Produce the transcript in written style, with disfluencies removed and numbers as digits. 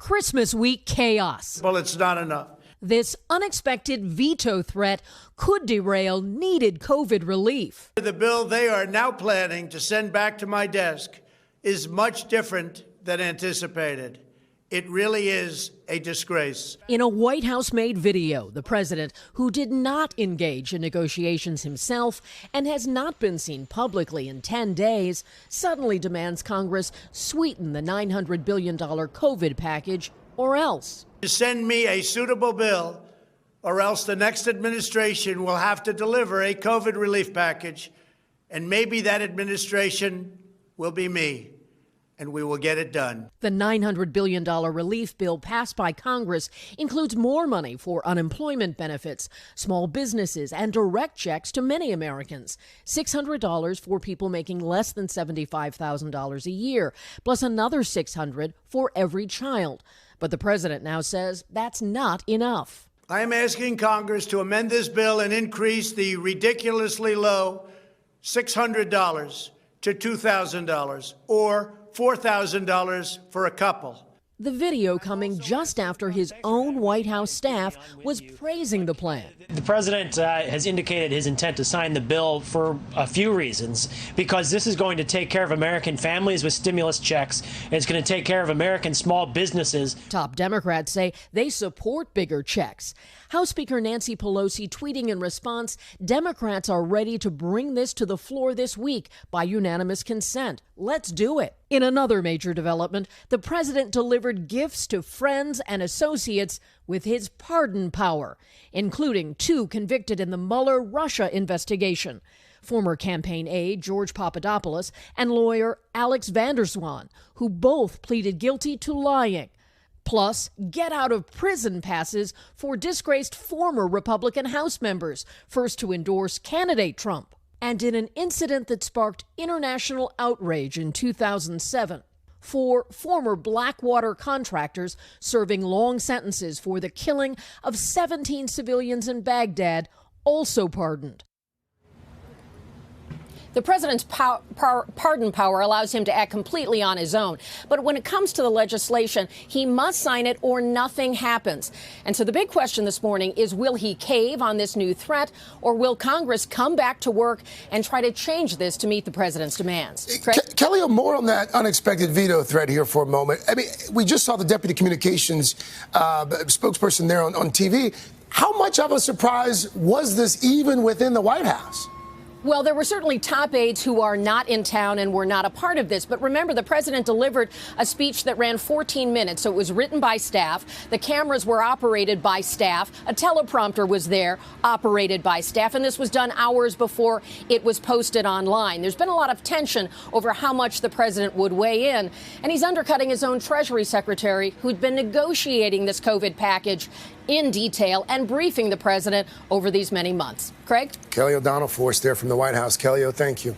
Christmas week chaos. Well, it's not enough. This unexpected veto threat could derail needed COVID relief. The bill they are now planning to send back to my desk is much different than anticipated. It really is a disgrace. In a White House-made video, the president, who did not engage in negotiations himself and has not been seen publicly in 10 days, suddenly demands Congress sweeten the $900 billion COVID package or else. Send me a suitable bill, or else the next administration will have to deliver a COVID relief package, and maybe that administration will be me. And we will get it done. The $900 billion relief bill passed by Congress includes more money for unemployment benefits, small businesses, and direct checks to many Americans. $600 for people making less than $75,000 a year, plus another $600 for every child. But the president now says that's not enough. I am asking Congress to amend this bill and increase the ridiculously low $600 to $2,000 or $4,000 for a couple. The video coming just after his own White House staff was praising the plan. The president has indicated his intent to sign the bill for a few reasons, because this is going to take care of American families with stimulus checks. And it's going to take care of American small businesses. Top Democrats say they support bigger checks. House Speaker Nancy Pelosi tweeting in response, Democrats are ready to bring this to the floor this week by unanimous consent. Let's do it. In another major development, the president delivered gifts to friends and associates with his pardon power, including 2 convicted in the Mueller Russia investigation. Former campaign aide George Papadopoulos and lawyer Alex Vanderswan, who both pleaded guilty to lying. Plus, get-out-of-prison passes for disgraced former Republican House members, first to endorse candidate Trump. And in an incident that sparked international outrage in 2007, 4 former Blackwater contractors serving long sentences for the killing of 17 civilians in Baghdad also pardoned. The president's pardon power allows him to act completely on his own. But when it comes to the legislation, he must sign it or nothing happens. And so the big question this morning is, will he cave on this new threat, or will Congress come back to work and try to change this to meet the president's demands? Kelly, more on that unexpected veto threat here for a moment. I mean, we just saw the deputy communications spokesperson there on TV. How much of a surprise was this even within the White House? Well, there were certainly top aides who are not in town and were not a part of this. But remember, the president delivered a speech that ran 14 minutes. So it was written by staff. The cameras were operated by staff. A teleprompter was there, operated by staff. And this was done hours before it was posted online. There's been a lot of tension over how much the president would weigh in. And he's undercutting his own Treasury secretary, who'd been negotiating this COVID package in detail and briefing the president over these many months. Craig? Kelly O'Donnell for us there from the White House. Kelly, thank you.